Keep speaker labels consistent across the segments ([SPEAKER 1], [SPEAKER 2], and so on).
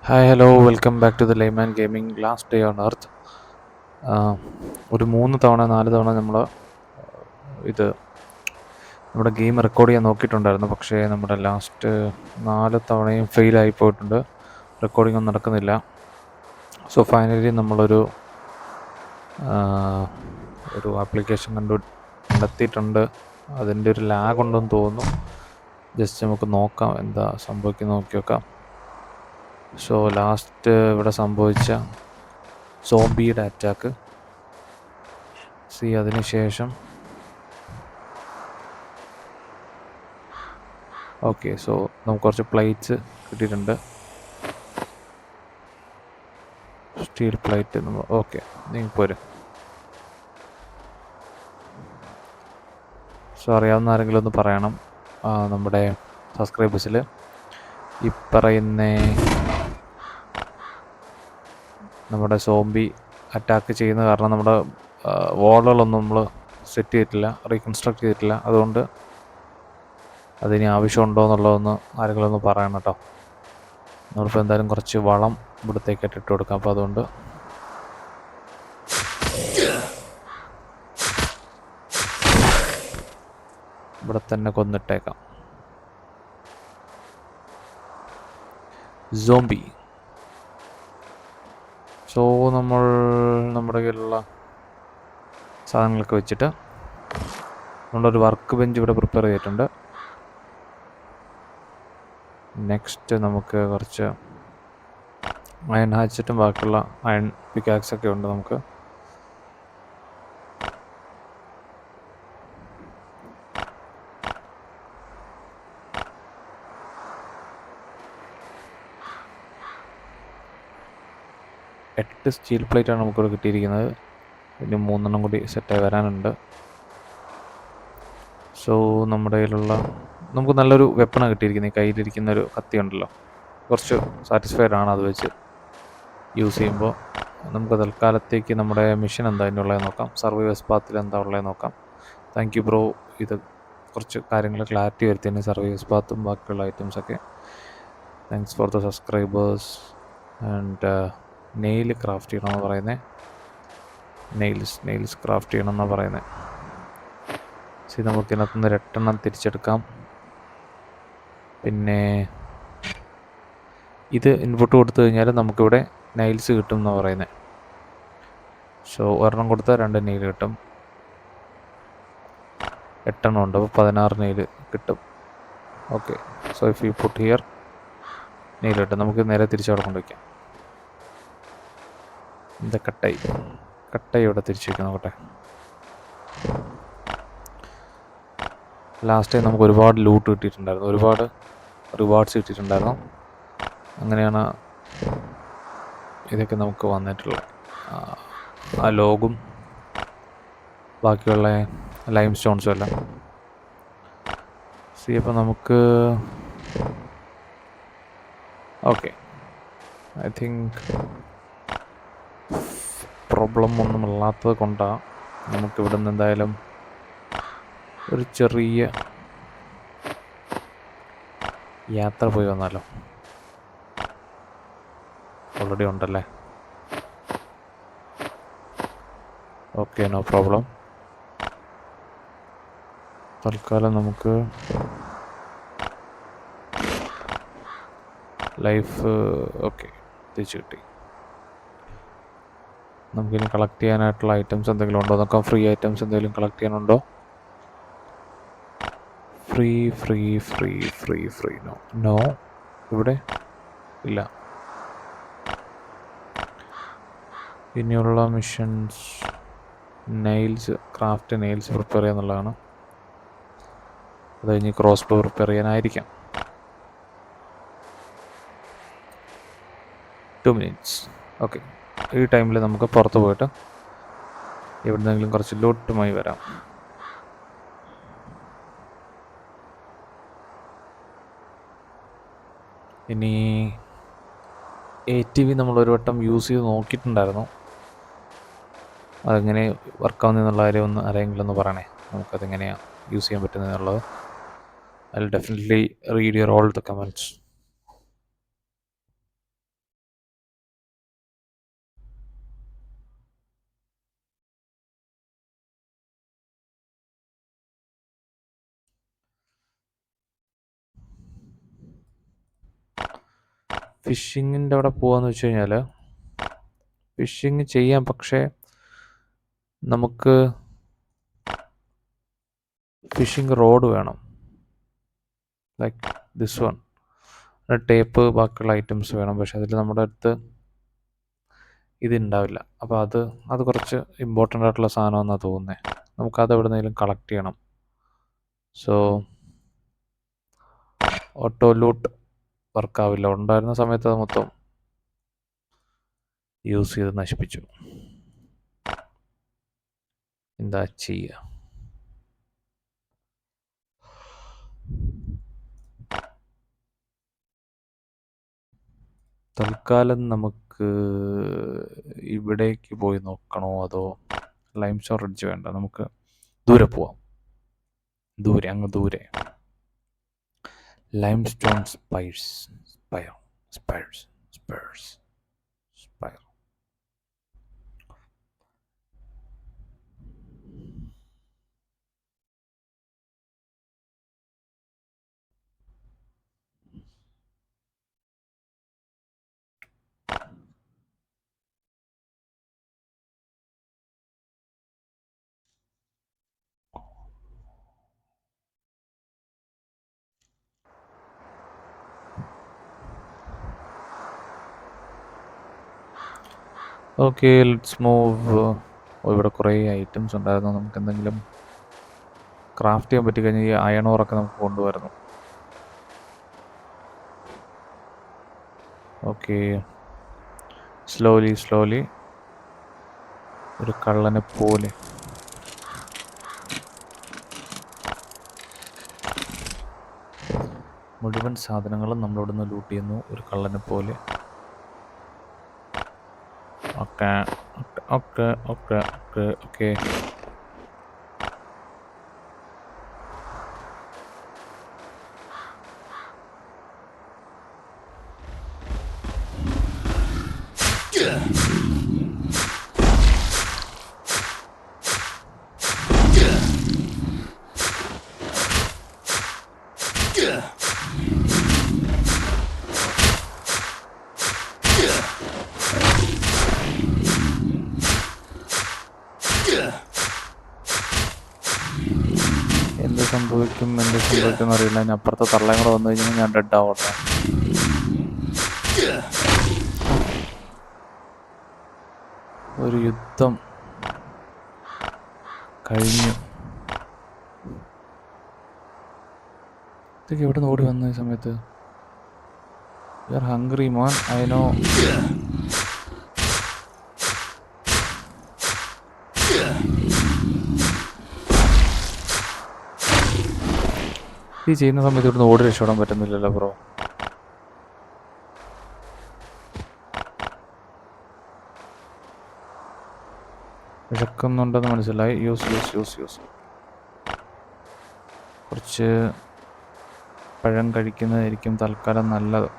[SPEAKER 1] Hi hello welcome back to the ലൈമാൻ gaming last day on earth. ഒരു 3 തവണ 4 തവണ നമ്മൾ ഇത് നമ്മുടെ ഗെയിം റെക്കോർഡ് ചെയ്യാൻ നോക്കിയിട്ടുണ്ടായിരുന്നു. പക്ഷേ നമ്മുടെ ലാസ്റ്റ് 4 തവണയും ഫെയിലായി പോയിട്ടുണ്ട്. റെക്കോർഡിംഗ് ഒന്നും നടക്കുന്നില്ല. സോ ഫൈനലി നമ്മളൊരു ഒരു ആപ്ലിക്കേഷൻ കണ്ടെത്തിയിട്ടുണ്ട്. അതിൻ്റെ ഒരു ലാഗ് ഉണ്ടെന്ന് തോന്നുന്നു. ജസ്റ്റ് നമുക്ക് നോക്കാം എന്താ സംഭവിക്കുന്നത്, നോക്കി നോക്കാം. സോ ലാസ്റ്റ് ഇവിടെ സംഭവിച്ച സോംബിയുടെ അറ്റാക്ക് അതിനുശേഷം ഓക്കെ. സോ നമുക്ക് കുറച്ച് പ്ലേറ്റ്സ് കിട്ടിയിട്ടുണ്ട്, സ്റ്റീൽ പ്ലേറ്റ്. ഓക്കെ, നിങ്ങൾ പോരും. സോ അറിയാവുന്ന ആരെങ്കിലും ഒന്ന് പറയണം. നമ്മുടെ സബ്സ്ക്രൈബേഴ്സിൽ ഈ പറയുന്ന നമ്മുടെ സോംബി അറ്റാക്ക് ചെയ്യുന്ന കാരണം നമ്മുടെ വാളുകളൊന്നും നമ്മൾ സെറ്റ് ചെയ്തിട്ടില്ല, റീകൺസ്ട്രക്ട് ചെയ്തിട്ടില്ല. അതുകൊണ്ട് അതിന് ആവശ്യമുണ്ടോ എന്നുള്ളതൊന്ന് ആരെങ്കിലും ഒന്ന് പറയണം കേട്ടോ. നമ്മളിപ്പോൾ എന്തായാലും കുറച്ച് വളം ഇവിടത്തേക്കായിട്ട് ഇട്ട് കൊടുക്കാം. അപ്പോൾ അതുകൊണ്ട് ഇവിടെ തന്നെ കൊന്നിട്ടേക്കാം. സോംബി. സോ നമ്മൾ നമ്മുടെ കയ്യിലുള്ള സാധനങ്ങളൊക്കെ വെച്ചിട്ട് നമ്മളൊരു വർക്ക് ബെഞ്ച് ഇവിടെ പ്രിപ്പയർ ചെയ്തിട്ടുണ്ട്. നെക്സ്റ്റ് നമുക്ക് കുറച്ച് അയൺ ഹാച്ചറ്റും ബാക്കിയുള്ള അയൺ പിക്കാക്സൊക്കെ ഉണ്ട്. നമുക്ക് എട്ട് സ്റ്റീൽ പ്ലേറ്റാണ് നമുക്കിവിടെ കിട്ടിയിരിക്കുന്നത്. ഇനി 3 കൂടി സെറ്റായി വരാനുണ്ട്. സോ നമ്മുടെ കയ്യിലുള്ള നമുക്ക് നല്ലൊരു വെപ്പണാണ് കിട്ടിയിരിക്കുന്നത്. ഈ കയ്യിലിരിക്കുന്ന ഒരു കത്തി ഉണ്ടല്ലോ, കുറച്ച് സാറ്റിസ്ഫൈഡ് ആണ് അത് വെച്ച് യൂസ് ചെയ്യുമ്പോൾ. നമുക്ക് തൽക്കാലത്തേക്ക് നമ്മുടെ മിഷൻ എന്താ അതിനുള്ളത് നോക്കാം. സർവൈവേഴ്സ് പാത്തിൽ എന്താ ഉള്ളത് നോക്കാം. Thank you bro. ഇത് കുറച്ച് കാര്യങ്ങൾ ക്ലാരിറ്റി വരുത്തിയതിന് സർവൈവേഴ്സ് പാത്തും ബാക്കിയുള്ള ഐറ്റംസൊക്കെ. Thanks for the subscribers. And nail craft ചെയ്യണമെന്ന് പറയുന്നത്. നെയിൽസ് ക്രാഫ്റ്റ് ചെയ്യണമെന്നാണ് പറയുന്നത്. നമുക്ക് ഇതിനകത്തുനിന്ന് 8 തിരിച്ചെടുക്കാം. പിന്നെ ഇത് ഇൻപുട്ട് കൊടുത്തു കഴിഞ്ഞാൽ നമുക്കിവിടെ നെയിൽസ് കിട്ടും എന്നാണ് പറയുന്നത്. സോ ഒരെണ്ണം കൊടുത്താൽ 2 നെയിൽ കിട്ടും. 8 ഉണ്ട്, അപ്പോൾ 16 നെയിൽ കിട്ടും. Okay. So if you put here nail കിട്ടും. നമുക്ക് നേരെ തിരിച്ചവിടെ കൊണ്ടുവയ്ക്കാം. എന്താ കട്ടായി ഇവിടെ തിരിച്ചു വയ്ക്കാം. നോക്കട്ടെ. ലാസ്റ്റ് ടൈം നമുക്ക് ഒരുപാട് ലൂട്ട് കിട്ടിയിട്ടുണ്ടായിരുന്നു, ഒരുപാട് റിവാർഡ്സ് കിട്ടിയിട്ടുണ്ടായിരുന്നു. അങ്ങനെയാണ് ഇതൊക്കെ നമുക്ക് വന്നിട്ടുള്ളത്. ആ ലോഗും ബാക്കിയുള്ള ലൈം സ്റ്റോൺസും എല്ലാം. അപ്പോൾ നമുക്ക് ഓക്കെ, ഐ തിങ്ക് പ്രോബ്ലം ഒന്നുമില്ലാത്തത് കൊണ്ടാണ് നമുക്കിവിടെ നിന്ന് എന്തായാലും ഒരു ചെറിയ യാത്ര പോയി വന്നാലോ. ഓൾറെഡി ഉണ്ടല്ലേ. Okay, no problem. തൽക്കാലം നമുക്ക് ലൈഫ് ഓക്കെ തിരിച്ചു കിട്ടി. നമുക്കിനി കളക്ട് ചെയ്യാനായിട്ടുള്ള ഐറ്റംസ് എന്തെങ്കിലും ഉണ്ടോ നോക്കാം. ഫ്രീ ഐറ്റംസ് എന്തെങ്കിലും കളക്ട് ചെയ്യാനുണ്ടോ? ഫ്രീ നോ ഇവിടെ ഇല്ല. ഇനിയുള്ള മിഷൻസ് നെയിൽസ് പ്രിപ്പയർ ചെയ്യാന്നുള്ളതാണ്. അത് കഴിഞ്ഞ് ക്രോസ് ബോ പ്രിപ്പയർ ചെയ്യാനായിരിക്കാം. 2 minutes. ഓക്കെ, ഈ ടൈമിൽ നമുക്ക് പുറത്ത് പോയിട്ട് എവിടെന്നെങ്കിലും കുറച്ച് ലൂട്ടുമായി വരാം. ഇനി ATV നമ്മളൊരു വട്ടം യൂസ് ചെയ്ത് നോക്കിയിട്ടുണ്ടായിരുന്നു. അതെങ്ങനെ വർക്കാവുന്നതെന്നുള്ള കാര്യം ഒന്ന് ആരെങ്കിലും ഒന്ന് പറയണേ. നമുക്കതെങ്ങനെയാണ് യൂസ് ചെയ്യാൻ പറ്റുന്നതെന്നുള്ളത്. I will definitely read your all the comments. ഫിഷിങ്ങിൻ്റെ അവിടെ പോകാന്ന് വെച്ച് കഴിഞ്ഞാൽ ഫിഷിങ് ചെയ്യാം, പക്ഷേ നമുക്ക് ഫിഷിംഗ് റോഡ് വേണം, ലൈക്ക് ദിസ് വൺ. ടേപ്പ് ബാക്കിയുള്ള ഐറ്റംസ് വേണം, പക്ഷെ അതിൽ നമ്മുടെ അടുത്ത് ഇതുണ്ടാവില്ല. അപ്പോൾ അത് കുറച്ച് ഇമ്പോർട്ടൻ്റ് ആയിട്ടുള്ള സാധനമെന്നാണ് തോന്നുന്നത്. നമുക്കത് എവിടെന്നെങ്കിലും കളക്ട് ചെയ്യണം. സോ ഓട്ടോ ലൂട്ട് വർക്കാവില്ല. ഉണ്ടായിരുന്ന സമയത്ത് അത് മൊത്തം യൂസ് ചെയ്ത് നശിപ്പിച്ചു. എന്താ ചെയ്യുക? തൽക്കാലം നമുക്ക് ഇവിടേക്ക് പോയി നോക്കണോ അതോ ലൈംസ്റ്റോൺ റിഡ്ജ് വേണ്ട? നമുക്ക് ദൂരെ പോവാം. അങ്ങ് ദൂരെ limestone spire. Okay, let's move. ഇവിടെ കുറേ ഐറ്റംസ് ഉണ്ടായിരുന്നു. നമുക്ക് എന്തെങ്കിലും ക്രാഫ്റ്റ് ചെയ്യാൻ പറ്റിക്കഴിഞ്ഞാൽ ഈ അയൺ ഓറൊക്കെ നമുക്ക് കൊണ്ടുവരുന്നു. ഓക്കെ, സ്ലോലി ഒരു കള്ളനെ പോലെ. മുഴുവൻ സാധനങ്ങളും നമ്മളിവിടുന്ന് ലൂട്ട് ചെയ്യുന്നു ഒരു കള്ളനെ പോലെ. ഓക്കെ. എന്ത് സംഭവിക്കും അറിയില്ല. ഞാൻ അപ്പുറത്തെ തള്ളയും കൂടെ വന്നു കഴിഞ്ഞാൽ ഞാൻ ഡെഡ് ആവട്ടെ. ഒരു യുദ്ധം കഴിഞ്ഞു. ഇതൊക്കെ എവിടെ നിന്ന് ഓടി വന്ന ഈ സമയത്ത്? You are hungry man, I know. ഈ ചെയ്യുന്ന സമയത്ത് ഇവിടുന്ന് ഓടി രക്ഷപ്പെടാൻ പറ്റുന്നില്ലല്ലോ ബ്രോ. വിശക്കുന്നുണ്ടെന്ന് മനസ്സിലായി. യൂസ്. കുറച്ച് പഴം കഴിക്കുന്നതായിരിക്കും തൽക്കാലം നല്ലത്.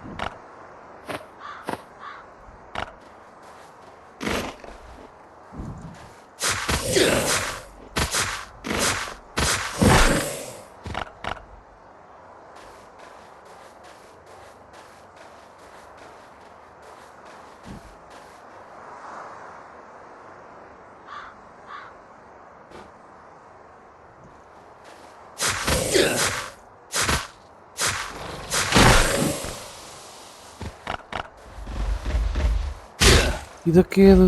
[SPEAKER 1] ഇതൊക്കെയത്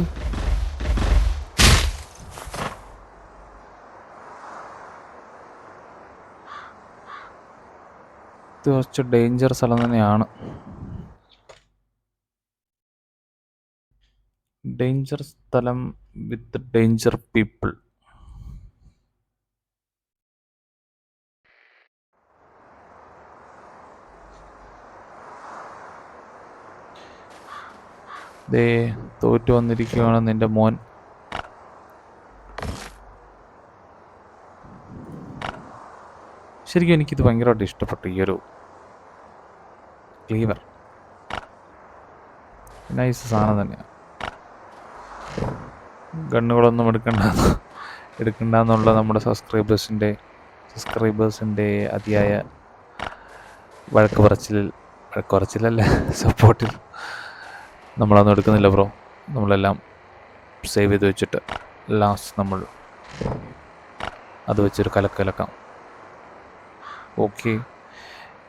[SPEAKER 1] കുറച്ച് ഡേഞ്ചർ സ്ഥലം തന്നെയാണ്. ഡേഞ്ചർ സ്ഥലം വിത്ത് ഡേഞ്ചർ പീപ്പിൾ. ദേ തോറ്റു വന്നിരിക്കുകയാണ് നിന്റെ മോൻ. ശരിക്കും എനിക്കിത് ഭയങ്കരമായിട്ട് ഇഷ്ടപ്പെട്ടു, ഈ ഒരു ക്ലീവർ. നൈസ് സാധനം തന്നെയാണ്. ഗണ്ണുകളൊന്നും എടുക്കണ്ടെന്നുള്ള നമ്മുടെ സബ്സ്ക്രൈബേഴ്സിൻ്റെ അതിയായ വഴക്ക് പറച്ചിലിൽ കുറച്ചിലല്ല, സപ്പോർട്ടിൽ. നമ്മളതൊന്നും എടുക്കുന്നില്ല ബ്രോ. നമ്മളെല്ലാം സേവ് ചെയ്ത് വെച്ചിട്ട് ലാസ്റ്റ് നമ്മൾ അത് വെച്ചൊരു കലക്കാം. ഓക്കെ,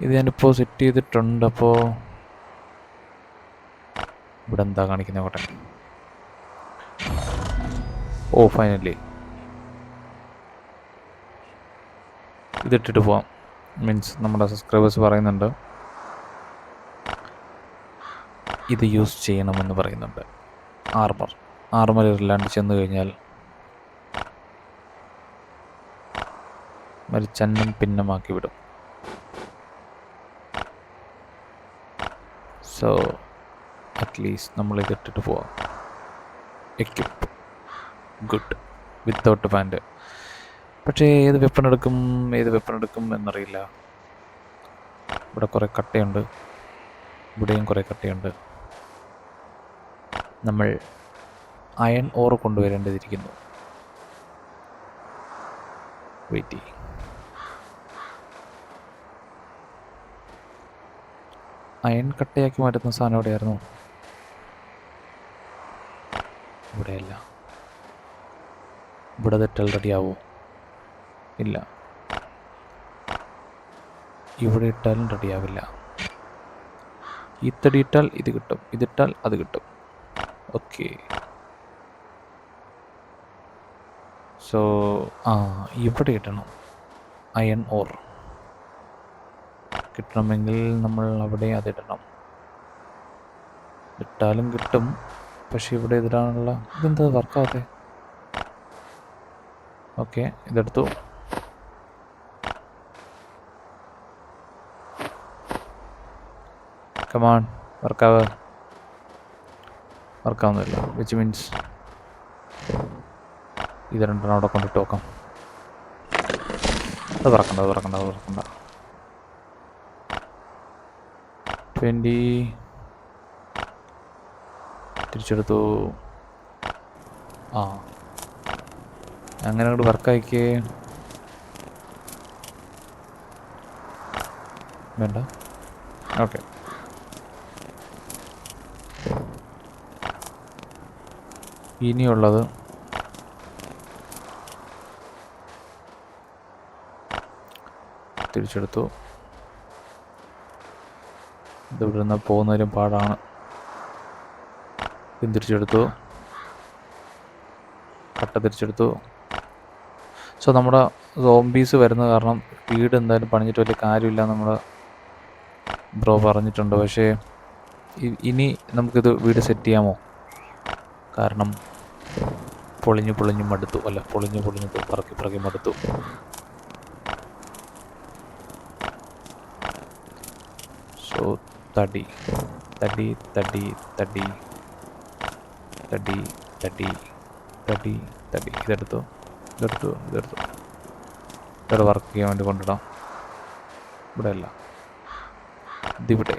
[SPEAKER 1] ഇത് ഞാനിപ്പോൾ സെറ്റ് ചെയ്തിട്ടുണ്ട്. അപ്പോൾ ഇവിടെ എന്താ കാണിക്കുന്നത് കോട്ടെ? ഓ, ഫൈനലി ഇതിട്ടിട്ട് പോവാം. മീൻസ് നമ്മുടെ സബ്സ്ക്രൈബേഴ്സ് പറയുന്നുണ്ട് ഇത് യൂസ് ചെയ്യണമെന്ന് പറയുന്നുണ്ട്. ആർമർ ഇല്ലാണ്ട് ചെന്ന് കഴിഞ്ഞാൽ ചന്നം പിന്നമാക്കി വിടും. സോ അറ്റ്ലീസ്റ്റ് നമ്മൾ ഇതിട്ടിട്ട് പോവാം. Equip good without pant. പക്ഷേ ഏത് വെപ്പൺ എടുക്കും എന്നറിയില്ല. ഇവിടെ കുറേ കട്ടയുണ്ട്, ഇവിടെയും കുറേ കട്ടയുണ്ട്. നമ്മൾ അയൺ ഓർ കൊണ്ടുവരേണ്ടതിരിക്കുന്നു. വെയിറ്റ്, അയൺ കട്ടയാക്കി മാറ്റുന്ന സാധനം എവിടെയായിരുന്നു? ഇവിടെയല്ല. ഇവിടെ തെറ്റൽ റെഡിയാവോ? ഇല്ല. ഇവിടെ ഇട്ടാലും റെഡിയാവില്ല. ഈ തടി ഇട്ടാൽ ഇത് കിട്ടും, ഇതിട്ടാൽ അത് കിട്ടും. ഓക്കെ, സോ ഇവിടെ ഇടണം. അയൺ ഓർ കിട്ടണമെങ്കിൽ നമ്മൾ അവിടെ അതിടണം. ഇട്ടാലും കിട്ടും, പക്ഷെ ഇവിടെ ഇതിടാനുള്ള ഇതെന്താ വർക്കാവത്തെ? ഓക്കെ, ഇതെടുത്തു. കമാൺ, വർക്കാവുന്നില്ല. വിച്ച് മീൻസ് ഇത് രണ്ടെണ്ണം അവിടെ കൊണ്ടിട്ട് നോക്കാം. അത് പറക്കണ്ട 20 തിരിച്ചെടുത്തു. അങ്ങനെ അങ്ങോട്ട് വർക്കായിക്കേ. വേണ്ട, ഓക്കെ. ഇനിയുള്ളത് തിരിച്ചെടുത്തു. ഇതിവിടെ നിന്ന് പോകുന്നതിലും പാടാണ്. തിരിച്ചെടുത്തു, കട്ട തിരിച്ചെടുത്തു. സോ നമ്മുടെ സോംബീസ് വരുന്ന കാരണം വീട് എന്തായാലും പണിഞ്ഞിട്ട് വലിയ കാര്യമില്ല നമ്മുടെ ബ്രോ പറഞ്ഞിട്ടുണ്ട്. പക്ഷേ ഇനി നമുക്കിത് വീട് സെറ്റ് ചെയ്യാമോ? കാരണം പൊളിഞ്ഞു മടുത്തു. പൊളിഞ്ഞു പറക്കി മടുത്തു. സോ തടി ഇതെടുത്തു. ഇവിടെ വർക്ക് ചെയ്യാൻ വേണ്ടി കൊണ്ടിടാം. ഇവിടെ അല്ല, ഇതിവിടെ.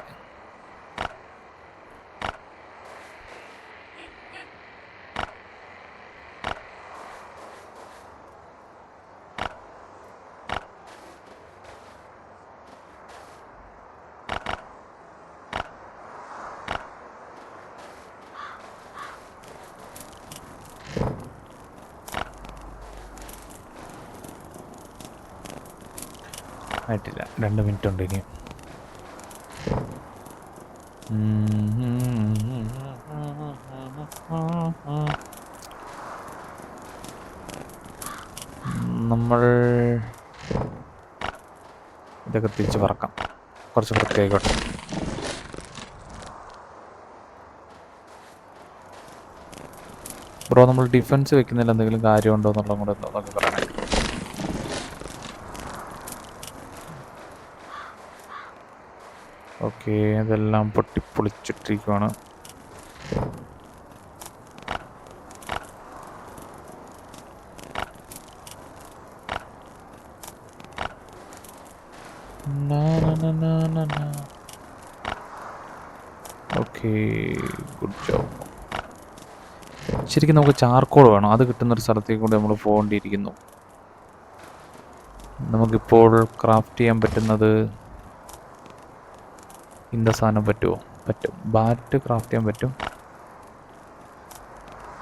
[SPEAKER 1] ആയിട്ടില്ല, 2 മിനിറ്റ് ഉണ്ട് ഇനി. നമ്മൾ ഇതൊക്കെ തിരിച്ച് പറക്കാം. കുറച്ച് വൃത്തിയായിക്കോട്ടെ. ബ്രോ, നമ്മൾ ഡിഫൻസ് വെക്കുന്നതിൽ എന്തെങ്കിലും കാര്യമുണ്ടോ എന്നുള്ളതും കൂടെ നോക്കി പറയണേ. ഓക്കെ, ഇതെല്ലാം പൊളിച്ചിട്ടിരിക്കുവാണ്. Okay, good job. ശരിക്കും നമുക്ക് ചാർക്കോൾ വേണം. അത് കിട്ടുന്നൊരു സ്ഥലത്തേക്ക് കൂടി നമ്മൾ പോകേണ്ടിയിരിക്കുന്നു. നമുക്കിപ്പോൾ ക്രാഫ്റ്റ് ചെയ്യാൻ പറ്റുന്നത് ഇന്ന സാധനം പറ്റുമോ? പറ്റും. ബാറ്റ് ക്രാഫ്റ്റ് ചെയ്യാൻ പറ്റും.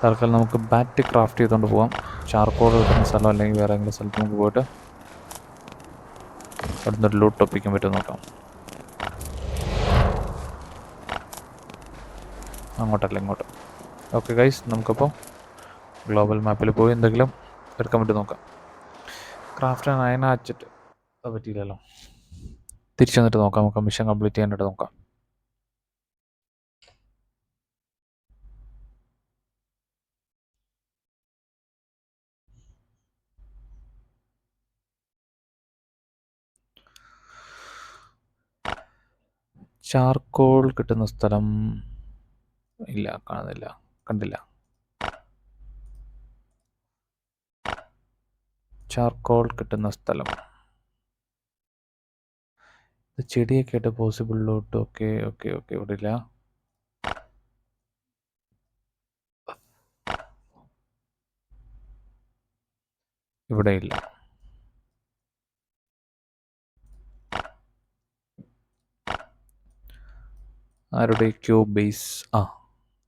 [SPEAKER 1] തൽക്കാലം നമുക്ക് ബാറ്റ് ക്രാഫ്റ്റ് ചെയ്തുകൊണ്ട് പോകാം. ചാർക്കോൾ കിട്ടുന്ന സ്ഥലം അല്ലെങ്കിൽ വേറെ ഏതെങ്കിലും സ്ഥലത്ത് നമുക്ക് പോയിട്ട് അവിടെ നിന്നൊരു ലൂട്ട് ഒപ്പിക്കാൻ പറ്റുമോ നോക്കാം. അങ്ങോട്ടല്ല ഇങ്ങോട്ട്. ഓക്കെ ഗൈസ്, നമുക്കപ്പോൾ ഗ്ലോബൽ മാപ്പിൽ പോയി എന്തെങ്കിലും എടുക്കാൻ പറ്റും നോക്കാം. ക്രാഫ്റ്റ് ആൻഡ് അയൺ ഹാച്ചറ്റ് അത് പറ്റിയില്ലല്ലോ. തിരിച്ചു വന്നിട്ട് നോക്കാം. നമുക്ക് മിഷൻ കംപ്ലീറ്റ് ചെയ്യാനായിട്ട് നോക്കാം. ചാർക്കോൾ കിട്ടുന്ന സ്ഥലം ഇല്ല, കാണുന്നില്ല, കണ്ടില്ല. ചാർക്കോൾ കിട്ടുന്ന സ്ഥലം ചെടിയൊക്കെ ആയിട്ട് possible loot. Okay okay okay, ഇവിടെ ഇല്ല. ഇവിടെ ഇല്ല. ആരുടെ ക്യൂ ബേസ്?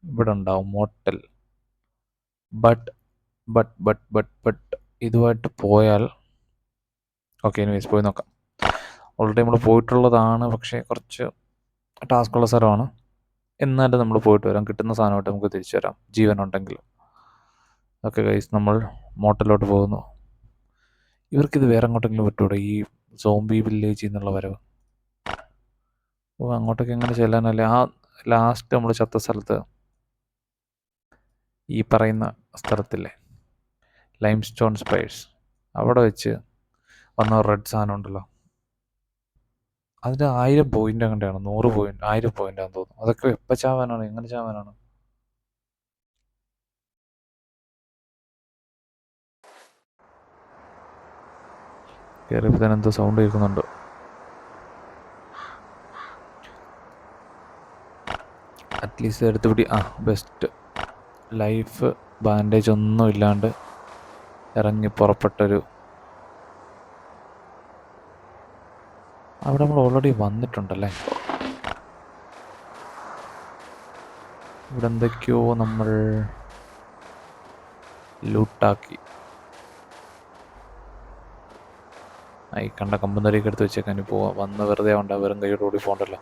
[SPEAKER 1] ഇവിടെ ഉണ്ടാവും motel. But but but but but ഇതുമായിട്ട് പോയാൽ ഓക്കെ. എനിവേസ് പോയി നോക്കാം. ഓൾറെഡി നമ്മൾ പോയിട്ടുള്ളതാണ്, പക്ഷേ കുറച്ച് ടാസ്ക്കുള്ള സ്ഥലമാണ്. എന്നാലും നമ്മൾ പോയിട്ട് വരാം. കിട്ടുന്ന സാധനമായിട്ട് നമുക്ക് തിരിച്ചു വരാം, ജീവനുണ്ടെങ്കിൽ. ഓക്കെ ഗൈസ്, നമ്മൾ മോട്ടലിലോട്ട് പോകുന്നു. ഇവർക്കിത് വേറെ അങ്ങോട്ടെങ്കിലും പറ്റൂടെ, ഈ സോംബി വില്ലേജിൽ നിന്നുള്ള വരവ്? അങ്ങോട്ടൊക്കെ എങ്ങനെ ചെല്ലാനല്ലേ? ലാസ്റ്റ് നമ്മൾ ചത്ത സ്ഥലത്ത്, ഈ പറയുന്ന സ്ഥലത്തില്ലേ, ലൈം സ്റ്റോൺ സ്പൈഴ്സ്, അവിടെ വെച്ച് വന്ന റെഡ് സാധനം ഉണ്ടല്ലോ, അതിൻ്റെ 1000 പോയിന്റ് അങ്ങനെയാണ്, 100 പോയിന്റ്, 1000 പോയിന്റാന്ന് തോന്നുന്നു. അതൊക്കെ എപ്പോൾ ചാവാനാണ്, എങ്ങനെ ചാവാനാണ്? കയറിയപ്പോൾ തന്നെ എന്തോ സൗണ്ട് കേൾക്കുന്നുണ്ട്. അറ്റ്ലീസ്റ്റ് എടുത്തുപിടി. ബെസ്റ്റ്. ലൈഫ് ബാൻഡേജ് ഒന്നും ഇല്ലാണ്ട് ഇറങ്ങി പുറപ്പെട്ടൊരു. അവിടെ നമ്മൾ ഓൾറെഡി വന്നിട്ടുണ്ടല്ലേ. ഇവിടെ എന്തൊക്കെയോ നമ്മൾ ലൂട്ടാക്കി. ഈ കണ്ട കമ്പന്തരിയൊക്കെ എടുത്ത് വെച്ചേക്കാൻ പോവാം. വന്ന് വെറുതെ ഉണ്ടാവും, വെറും കൈയോട് ഓടി പോകണ്ടല്ലോ.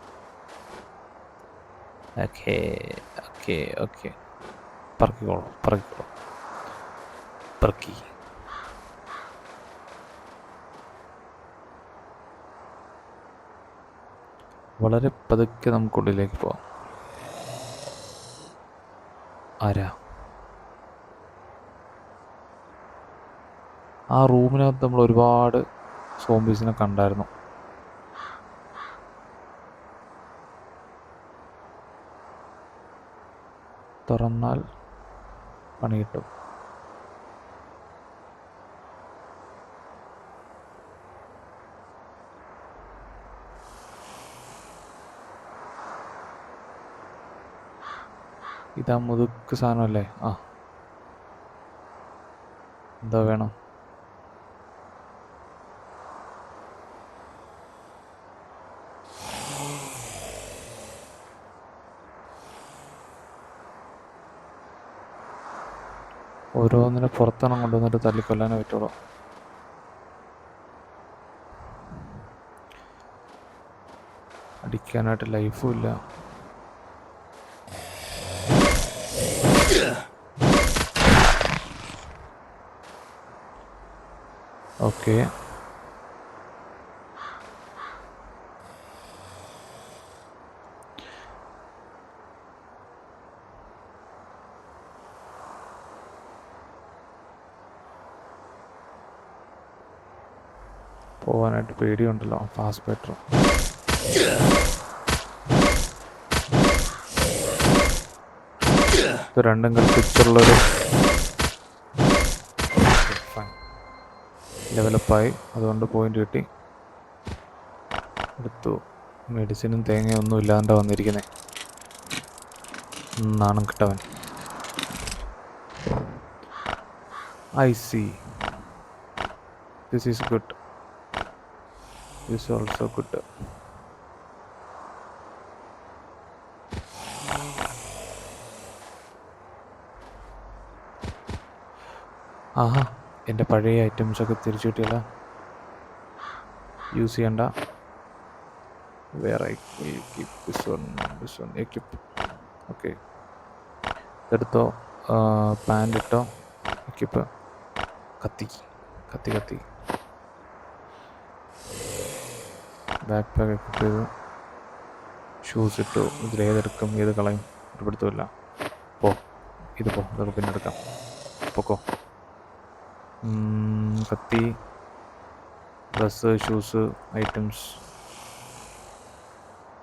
[SPEAKER 1] ഓക്കെ ഓക്കെ ഓക്കെ, പറക്കിക്കോളൂ പറക്കിക്കോളൂ, പറക്കി. വളരെ പതുക്കെ നമുക്കുള്ളിലേക്ക് പോവാം. ആരാ? ആ റൂമിനകത്ത് നമ്മൾ ഒരുപാട് സോംബീസിനെ കണ്ടായിരുന്നു. തുറന്നാൽ പണി കിട്ടും. ഇതാ മുതുക്ക് സാധനമല്ലേ? എന്താ വേണം? ഓരോന്നിനെ പുറത്തെണ്ണം കൊണ്ടുവന്നിട്ട് തല്ലിക്കൊല്ലാനേ പറ്റുള്ളൂ. അടിക്കാനായിട്ട് ലൈഫും ഇല്ല. ഓക്കെ, പോകാനായിട്ട് പേടിയുണ്ടല്ലോ. Fast better. ഇത് രണ്ടും കൽപ്പിച്ചുള്ളൊരു ഡെവലപ്പായി, അതുകൊണ്ട് പോയിന്റ് കിട്ടി. എടുത്തു. മെഡിസിനും തേങ്ങയൊന്നും ഇല്ലാണ്ട് വന്നിരിക്കുന്നേ, നാണം കിട്ടവൻ. I see. This is good. This is also good. ആഹാ, എൻ്റെ പഴയ ഐറ്റംസൊക്കെ തിരിച്ചു കിട്ടിയല്ലോ. യൂസ് ചെയ്യണ്ട. വേറെ എക്യുപ്പ്. ഓക്കെ, ഇതെടുത്തോ. പാൻ്റ് ഇട്ടോ. എക്യുപ്പ്. കത്തി. ബാക്ക് പാക്ക് എക്യുപ്പ് ചെയ്തു. ഷൂസ് ഇട്ടു. ഇതിലേതെടുക്കും, ഏത് കളയും ഒരു പിടുത്തമില്ല. ഇതൊക്കെ പിന്നെ എടുക്കാം. പൊക്കോ. കത്തി, dress, shoes, items.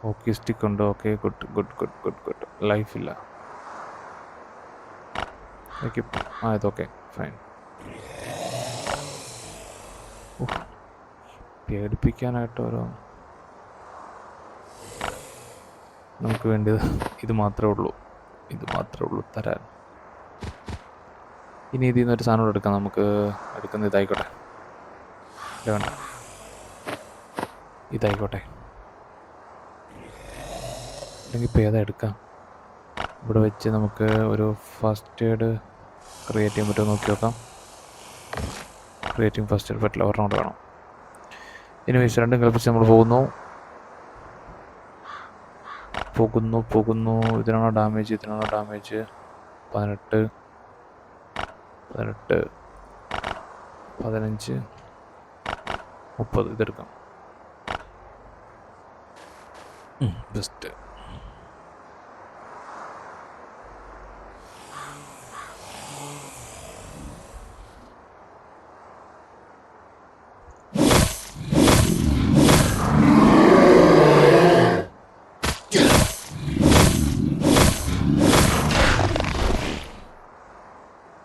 [SPEAKER 1] Hockey stick ഉണ്ട്. Okay, good. ലൈഫില്ല. ഇതൊക്കെ ഫൈൻ. പേടിപ്പിക്കാനായിട്ട് ഓരോ. നമുക്ക് വേണ്ടത് ഇത് മാത്രമേ ഉള്ളൂ തരാൻ. ഇനി ഇതിൽ നിന്നൊരു സാധനം കൂടെ എടുക്കാം. നമുക്ക് എടുക്കുന്ന ഇതായിക്കോട്ടെ. വേണ്ട, ഇതായിക്കോട്ടെ. അല്ലെങ്കിൽ ഇപ്പോൾ ഏതാ എടുക്കാം? ഇവിടെ വെച്ച് നമുക്ക് ഒരു ഫസ്റ്റ് എയ്ഡ് ക്രിയേറ്റ് ചെയ്യാൻ പറ്റുമോ നോക്കി നോക്കാം. ക്രിയേറ്റിംഗ് ഫസ്റ്റ് എയ്ഡ് പറ്റില്ല, ഒരെണ്ണം കൂടെ വേണം. ഇനി വെച്ച് രണ്ടും കളിപ്പിച്ച് നമ്മൾ പോകുന്നു. ഇതിനാണോ ഡാമേജ്? 18, 15, 30. ഇതെടുക്കാം. ബെസ്റ്റ്.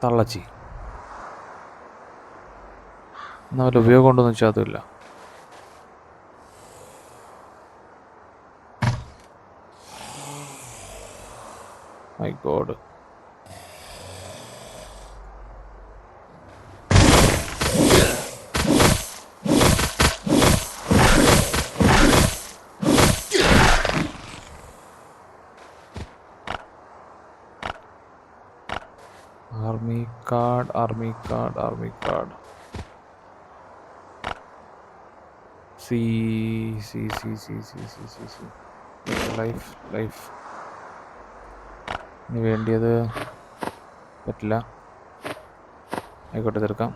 [SPEAKER 1] തള്ളച്ചി. എന്നാൽ വല്ല ഉപയോഗം ഉണ്ടോയെന്ന് വെച്ചാൽ അതുമില്ല. My God. Army card. See. Life. ഇനി വേണ്ടിയത് പറ്റില്ല. ആയിക്കോട്ടെ, തീർക്കാം.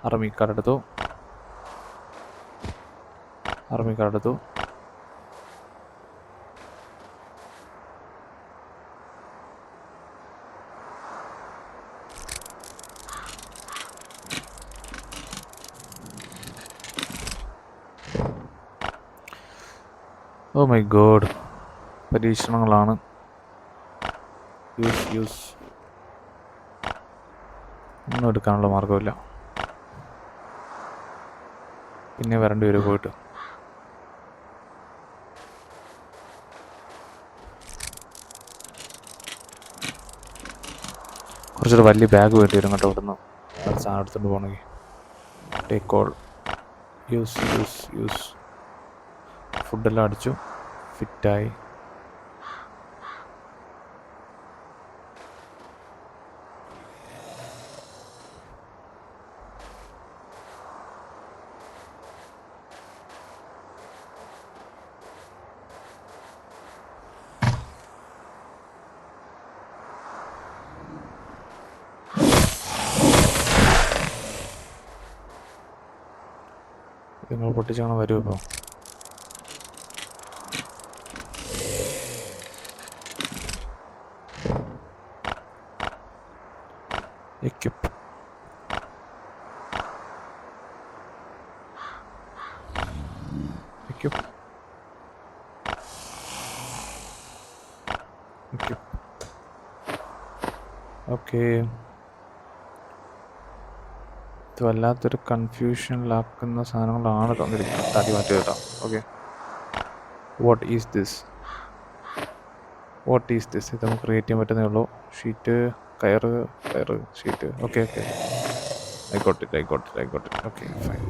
[SPEAKER 1] ആർമി കാർഡ് എടുത്തു. ഓ മൈ ഗോഡ്, പരീക്ഷണങ്ങളാണ്. യൂസ്. ഒന്നും എടുക്കാനുള്ള മാർഗമില്ല. പിന്നെ വരേണ്ടി വരും പോയിട്ട്. കുറച്ചൊരു വലിയ ബാഗ് വേണ്ടി വരും കേട്ടോ. ഇവിടുന്ന് സാധനം എടുത്തുകൊണ്ട് പോകണമെങ്കിൽ. Take all. യൂസ്. ഫുഡെല്ലാം അടിച്ചു. ഫിറ്റായി. നിങ്ങൾ പൊട്ടിച്ചങ്ങനെ വരുമോ ഇപ്പോൾ? എക്യുപ്പ്. ഓക്കെ, ഇത് വല്ലാത്തൊരു കൺഫ്യൂഷനിലാക്കുന്ന സാധനങ്ങളാണ് തന്നിരിക്കുന്നത്. തടി മാറ്റി കേട്ടോ. Okay, what is this? ഇത് നമുക്ക് ക്രിയേറ്റ് ചെയ്യാൻ പറ്റുന്നേ ഉള്ളൂ. ഷീറ്റ്, കയറ്, sheet. Okay. I got it. Okay, fine.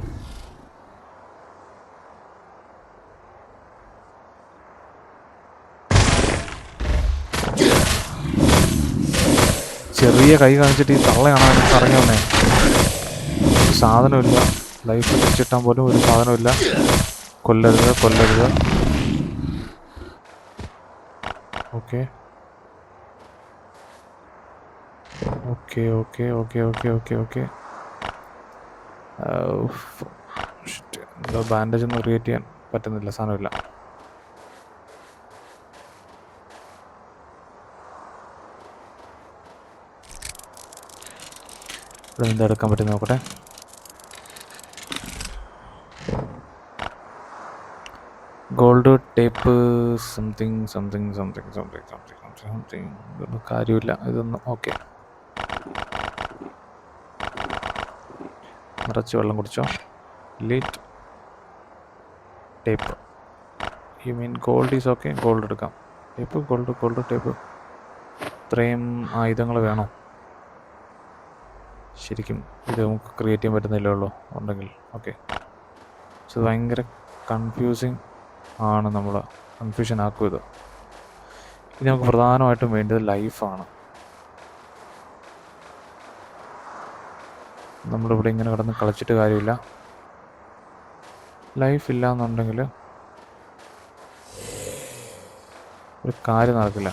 [SPEAKER 1] ചെറിയ കൈ കാണിച്ചിട്ട് ഈ തള്ളയാണ് അതിനകത്ത് ഇറങ്ങി വന്നേ. സാധനമില്ല, ലൈഫ് തിരിച്ചിട്ടാൻ പോലും ഒരു സാധനമില്ല. കൊല്ലരുത് കൊല്ലരുത്. Okay okay okay okay okay okay okay. എന്തോ ബാൻഡേജ് ഒന്നും ക്രിയേറ്റ് ചെയ്യാൻ പറ്റുന്നില്ല, സാധനമില്ല. ഇവിടെ എന്താ എടുക്കാൻ പറ്റും നോക്കട്ടെ. Gold tape something something something something something something something. ഇതൊന്നും കാര്യമില്ല ഇതൊന്നും. ഓക്കെ, നിറച്ച് വെള്ളം കുടിച്ചോ. Late tape, you mean gold is okay. Gold എടുക്കാം. Tape, gold, gold tape. ഇത്രയും ആയുധങ്ങൾ വേണോ ശരിക്കും? ഇത് നമുക്ക് ക്രിയേറ്റ് ചെയ്യാൻ പറ്റുന്നില്ലേ ഉള്ളൂ ഉണ്ടെങ്കിൽ. ഓക്കെ, സോ ഭയങ്കര കൺഫ്യൂസിങ് ആണ്, നമ്മൾ കൺഫ്യൂഷൻ ആക്കും ഇത്. ഇനി നമുക്ക് പ്രധാനമായിട്ടും വേണ്ടത് ലൈഫാണ്. നമ്മളിവിടെ ഇങ്ങനെ കിടന്ന് കളിച്ചിട്ട് കാര്യമില്ല. ലൈഫ് ഇല്ല എന്നുണ്ടെങ്കിൽ ഒരു കാര്യം നടക്കില്ല.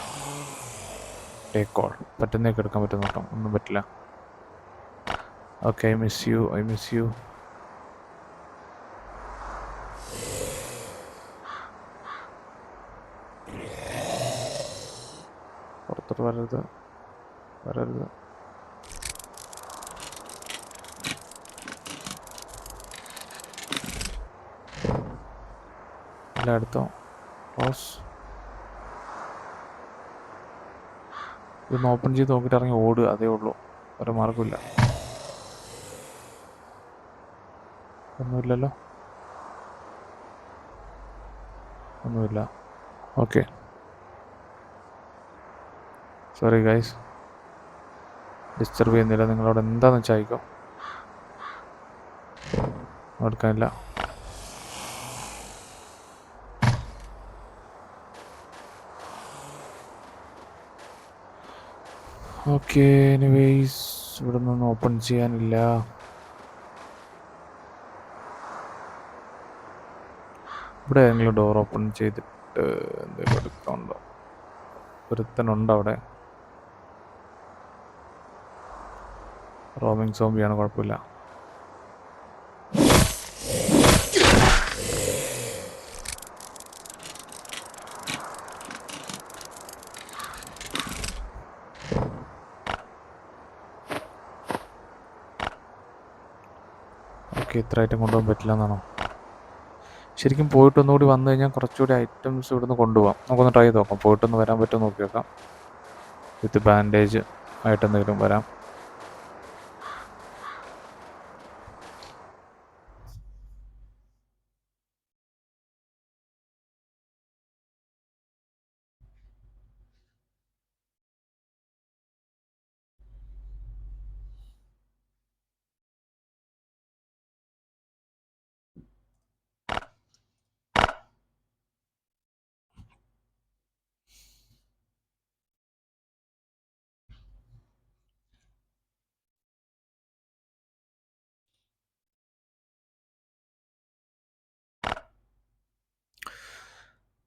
[SPEAKER 1] ടേക്ക് കോൾ പറ്റുന്നേക്ക് എടുക്കാൻ പറ്റും നോക്കാം. ഒന്നും പറ്റില്ല. Okay, I miss you, I miss you. പുറത്തോട്ട് വരരുത്, വരരുത്. എല്ലായിടത്തും ക്ലോസ്. ഇതൊന്ന് ഓപ്പൺ ചെയ്ത് നോക്കിയിട്ട് ഇറങ്ങി ഓടുക, അതേ ഉള്ളൂ, ഒരു മാർഗമില്ല. ഒന്നുമില്ലല്ലോ, ഒന്നുമില്ല. ഓക്കെ, സോറി ഗൈസ്, ഡിസ്റ്റർബ് ചെയ്യുന്നില്ല. നിങ്ങളോട് എന്താണെന്ന് വെച്ചാൽ അയക്കോ, എടുക്കാനില്ല. ഓക്കെ, എനിവേയ്സ് ഇവിടെ നിന്ന് ഓപ്പൺ ചെയ്യാനില്ല. ഇവിടെ ഏതെങ്കിലും ഡോർ ഓപ്പൺ ചെയ്തിട്ട് എന്തെങ്കിലും എടുക്കാനുണ്ടോ? ഒരുത്തനുണ്ട് അവിടെ, റോമിങ് സോംബിയാണ്, കുഴപ്പമില്ല. ഓക്കെ, ഇത്ര ഐറ്റം കൊണ്ടുപോകാൻ പറ്റില്ല എന്നാണോ? ശരിക്കും പോയിട്ടൊന്നുകൂടി വന്നു കഴിഞ്ഞാൽ കുറച്ചുകൂടി ഐറ്റംസ് ഇവിടുന്ന് കൊണ്ടുപോകാം. നമുക്കൊന്ന് ട്രൈ ചെയ്ത് നോക്കാം. പോയിട്ടൊന്ന് വരാൻ പറ്റുമോ നോക്കി നോക്കാം. വിത്ത് ബാൻഡേജ് ആയിട്ടെന്തെങ്കിലും വരാം.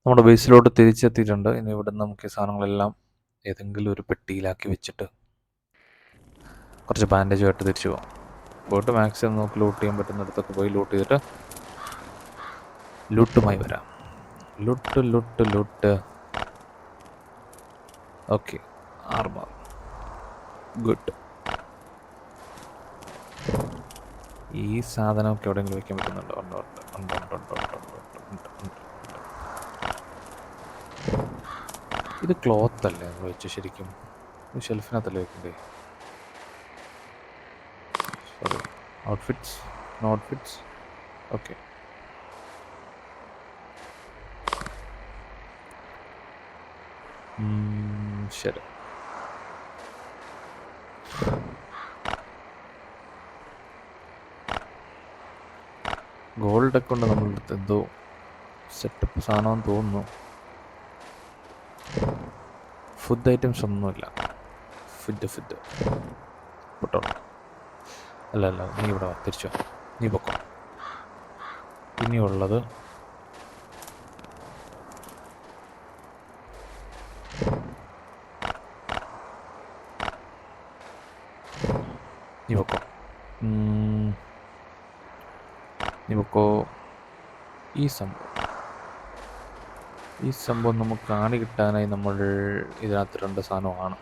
[SPEAKER 1] നമ്മുടെ ബേസിലോട്ട് തിരിച്ചെത്തിയിട്ടുണ്ട്. ഇനി ഇവിടെ നമുക്ക് ഈ സാധനങ്ങളെല്ലാം ഏതെങ്കിലും ഒരു പെട്ടിയിലാക്കി വെച്ചിട്ട് കുറച്ച് ബാൻഡേജുമായിട്ട് തിരിച്ചു പോകാം. പോയിട്ട് മാക്സിമം നമുക്ക് ലൂട്ട് ചെയ്യാൻ പറ്റുന്നിടത്തൊക്കെ പോയി ലൂട്ട് ചെയ്തിട്ട് ലൂട്ടുമായി വരാം. Loot loot loot. Okay, armour good. ഈ സാധനമൊക്കെ എവിടെയെങ്കിലും വയ്ക്കാൻ പറ്റുന്നുണ്ടോ? ഇത് ക്ലോത്ത് അല്ലേ നമ്മൾ വെച്ച്? ശരിക്കും ഷെൽഫിനകത്തല്ലേ വെക്കണ്ടേ? Sorry, outfits, no outfits. Okay, ശരി. ഗോൾഡൊക്കെ ഉണ്ട് നമ്മളുടെ അടുത്ത്. എന്തോ സെറ്റപ്പ് സാധനമെന്ന് തോന്നുന്നു. ഫുഡ് ഐറ്റംസ് ഒന്നുമില്ല. ഫുഡ് പൊട്ടോ. അല്ല നീ ഇവിടെ വാ, തിരിച്ചോ, നീ പൊക്കോ. ഇനിയുള്ളത് നീ പൊക്കോ. ഈ സംഭവം നമുക്ക് കാണി കിട്ടാനായി നമ്മൾ ഇതിനകത്ത് 2 സാധനമാണ്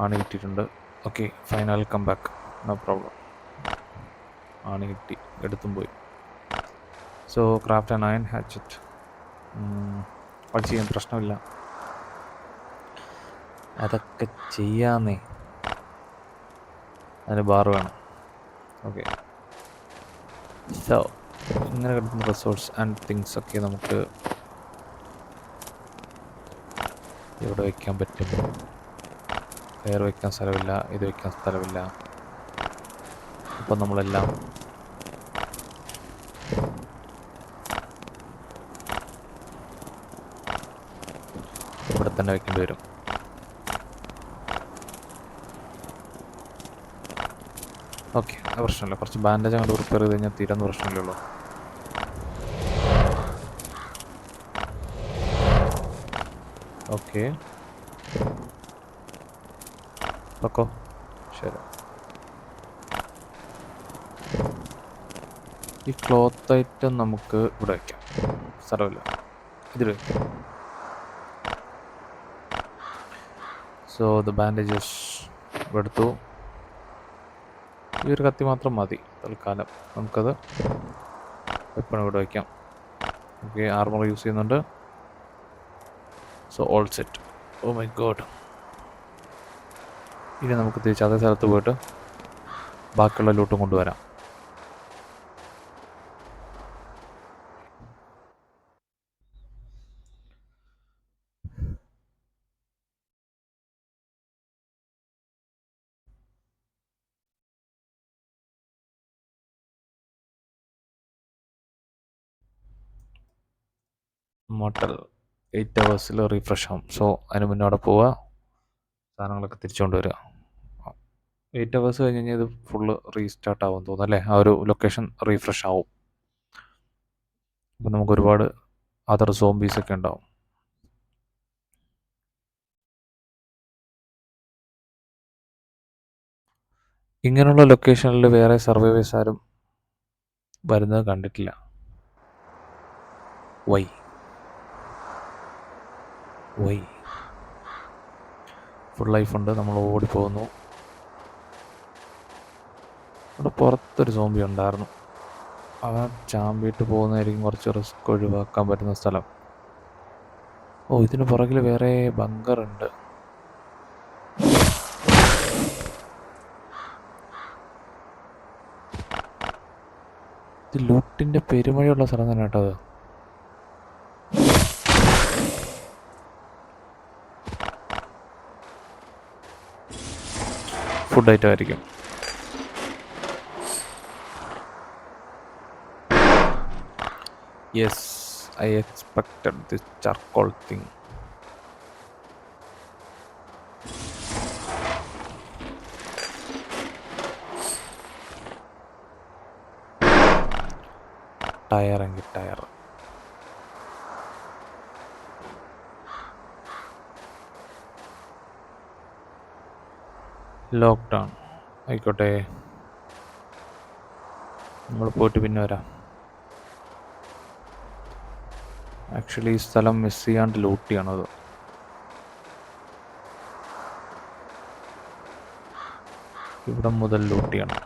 [SPEAKER 1] ആണി കിട്ടിയിട്ടുണ്ട്. Okay final come back, no problem. ആണി കിട്ടി, എടുത്തും പോയി. So craft and iron hatchet അത് ചെയ്യാൻ പ്രശ്നമില്ല, അതൊക്കെ ചെയ്യാന്നേ. അതിന് ബാർ വേണം. ഓക്കെ സോ ഇങ്ങനെ കിട്ടുന്ന റിസോഴ്സ് ആൻഡ് തിങ്സ് ഒക്കെ നമുക്ക് ഇവിടെ വയ്ക്കാൻ പറ്റും. കയർ വയ്ക്കാൻ സ്ഥലമില്ല, ഇത് വയ്ക്കാൻ സ്ഥലമില്ല. അപ്പം നമ്മളെല്ലാം ഇവിടെ തന്നെ വയ്ക്കേണ്ടി വരും. ഓക്കെ അത് പ്രശ്നമില്ല, കുറച്ച് ബാൻഡേജ് അങ്ങോട്ട് റിപ്പയർ ചെയ്ത് കഴിഞ്ഞാൽ തീരുന്ന പ്രശ്നമില്ലല്ലോ. ഓക്കെ ഓക്കോ ശരി. ഈ ക്ലോത്ത് ഐറ്റം നമുക്ക് ഇവിടെ വയ്ക്കാം, സ്ഥലമില്ല, ഇതിൽ വയ്ക്കാം. സോ ദ ബാൻഡേജസ് എടുത്തു. ഈ ഒരു കത്തി മാത്രം മതി തൽക്കാലം, നമുക്കത് വെപ്പൺ ഇവിടെ വയ്ക്കാം. ഓക്കെ ആർമർ യൂസ് ചെയ്യുന്നുണ്ട്. So all set. Oh my god. ഇനി നമുക്ക് തിരിച്ച് അതേ സ്ഥലത്ത് പോയിട്ട് ബാക്കിയുള്ള ലൂട്ടും കൊണ്ടുവരാം. മോട്ടൽ 8 hours റീഫ്രഷ് ആവും. സോ അതിന് മുന്നേ അവിടെ പോവുക, സാധനങ്ങളൊക്കെ തിരിച്ചുകൊണ്ട് വരിക. 8 hours കഴിഞ്ഞ് കഴിഞ്ഞാൽ ഇത് ഫുള്ള് റീസ്റ്റാർട്ട് ആവും തോന്നുന്നു അല്ലേ, ആ ഒരു ലൊക്കേഷൻ റീഫ്രഷ് ആവും. അപ്പം നമുക്ക് ഒരുപാട് അതർ സോംബീസൊക്കെ ഉണ്ടാവും. ഇങ്ങനെയുള്ള ലൊക്കേഷനിൽ വേറെ സർവൈവേഴ്സ് ആരും വരുന്നത് കണ്ടിട്ടില്ല. വൈ ഫുൾ ലൈഫുണ്ട്, നമ്മൾ ഓടിപ്പോകുന്നു. അവിടെ പുറത്തൊരു സോംബി ഉണ്ടായിരുന്നു, അവൻ ചാമ്പിയിട്ട് പോകുന്നതായിരിക്കും കുറച്ച് റിസ്ക് ഒഴിവാക്കാൻ പറ്റുന്ന സ്ഥലം. ഓ ഇതിന് പുറകിൽ വേറെ ബങ്കറുണ്ട്. ഇത് ലൂട്ടിൻ്റെ പെരുമഴയുള്ള സ്ഥലം തന്നെ കേട്ടോ അത്. ഫുഡ് ഐറ്റം ആയിരിക്കും. Yes I expected this charcoal thing. ടയറെങ്കിൽ ടയർ. ലോക്ക്ഡൗൺ ആയിക്കോട്ടെ, നമ്മൾ പോയിട്ട് പിന്നെ വരാം. ആക്ച്വലി ഈ സ്ഥലം മിസ് ചെയ്യാണ്ട് ലൂട്ട് ചെയ്യണത്. ഇവിടെ മുതൽ ലൂട്ട് ചെയ്യണം.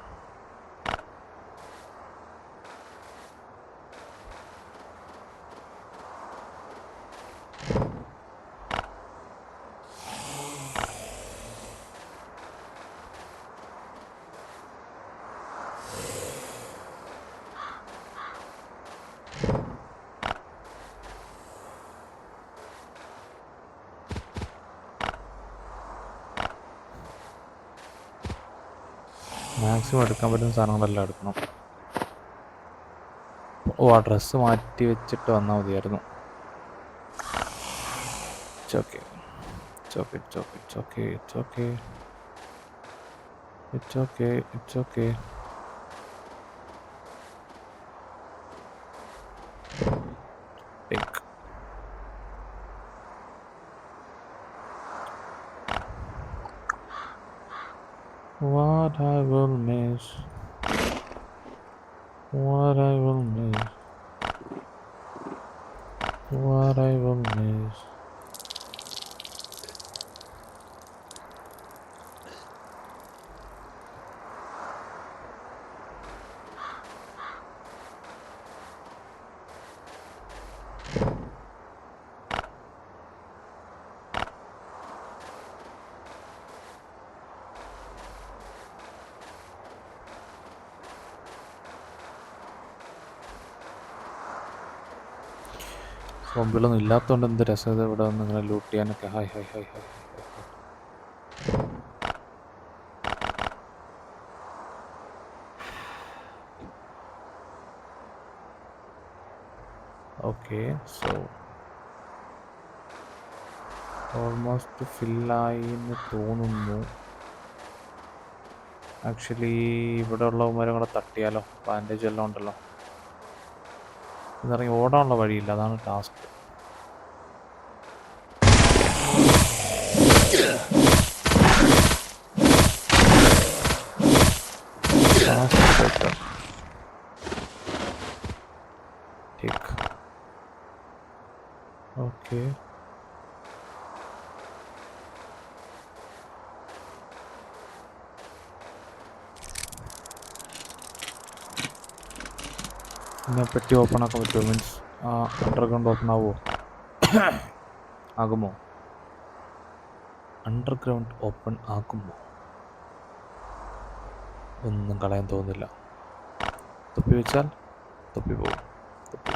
[SPEAKER 1] മാക്സിമം എടുക്കാൻ പറ്റുന്ന സാധനങ്ങളെല്ലാം എടുക്കണം. ഓ ആ ഡ്രസ്സ് മാറ്റി വെച്ചിട്ട് വന്നാൽ മതിയായിരുന്നു. okay, it's okay, it's okay, it's okay. It's okay, it's okay. Take. What I will miss. What I will miss. What I will miss. സോംബികളൊന്നും ഇല്ലാത്തതുകൊണ്ട് എന്ത് രസം ഇവിടെ വന്ന് ഇങ്ങനെ ലൂട്ട് ചെയ്യാനൊക്കെ. Hi hi hi hi hi. Okay, so almost ഫില്ലായി എന്ന് തോന്നുന്നു. ആക്ച്വലി ഇവിടെ ഉള്ളവന്മാരും കൂടെ തട്ടിയാലോ? ബാൻഡേജ് എല്ലാം ഉണ്ടല്ലോ. ഇന്നിറങ്ങി ഓടാനുള്ള വഴിയില്ല, അതാണ് ടാസ്ക്. ഓക്കെ, ഇതിനെ പറ്റി ഓപ്പൺ ആക്കാൻ പറ്റുമോ? മീൻസ് അണ്ടർഗ്രൗണ്ട് ഓപ്പൺ ആവുമോ? ആകുമോ? അണ്ടർഗ്രൗണ്ട് ഓപ്പൺ ആകുമോ? ഒന്നും കളയാൻ തോന്നില്ല. തൊപ്പി വെച്ചാൽ തൊപ്പി പോകും. തൊപ്പി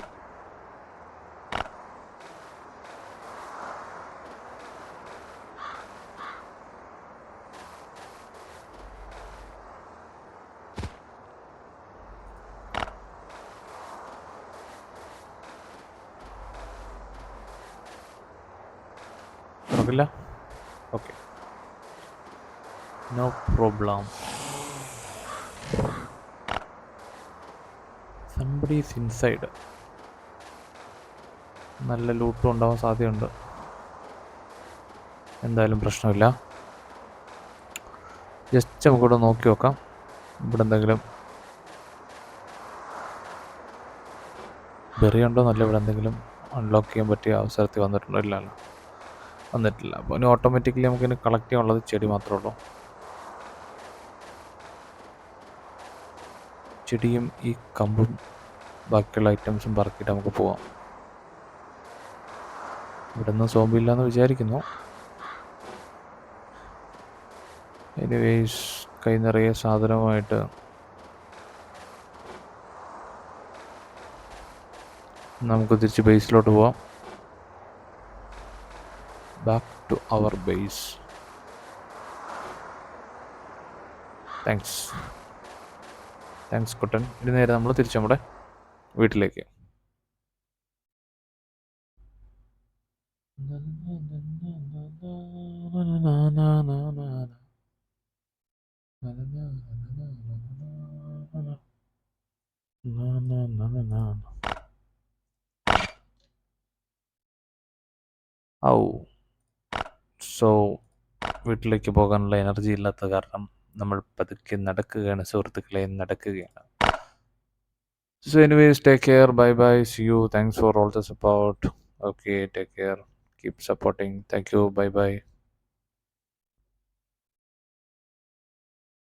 [SPEAKER 1] തുറക്കില്ല. Okay, no problem. Somebody is inside. നല്ല ലൂട്ടും ഉണ്ടാവാൻ സാധ്യതയുണ്ട്. എന്തായാലും പ്രശ്നമില്ല. ജസ്റ്റ് നമുക്കിവിടെ നോക്കി നോക്കാം. ഇവിടെ എന്തെങ്കിലും ബെറിയുണ്ടോ എന്നല്ല, ഇവിടെ എന്തെങ്കിലും അൺലോക്ക് ചെയ്യാൻ പറ്റിയ അവസരത്തിൽ വന്നിട്ടുണ്ടോ? ഇല്ലല്ലോ, വന്നിട്ടില്ല. അപ്പോൾ ഇനി ഓട്ടോമാറ്റിക്കലി നമുക്കിനി കളക്ട് ചെയ്യാനുള്ളത് ചെടി മാത്രമേ ഉള്ളൂ. ചെടിയും ഈ കമ്പും ബാക്കിയുള്ള ഐറ്റംസും പറക്കിയിട്ട് നമുക്ക് പോവാം. ഇവിടെ നിന്ന് സോംബി ഇല്ലയെന്ന് വിചാരിക്കുന്നു. എനിവേസ് കൈ നിറയെ സാധനവുമായിട്ട് നമുക്ക് തിരിച്ച് ബേസിലോട്ട് പോവാം. Back to our base. Thanks കുട്ടൻ. ഇനി നേരെ നമ്മൾ തിരിച്ച് നമ്മുടെ വീട്ടിലേക്ക്. സോ വീട്ടിലേക്ക് പോകാനുള്ള എനർജി ഇല്ലാത്ത കാരണം നമ്മൾ പതുക്കെ നടക്കുകയാണ് സുഹൃത്തുക്കളെ, നടക്കുകയാണ്. So anyways, take care, bye bye, see you, thanks for all the support. Okay, take care, keep supporting, thank you, bye bye.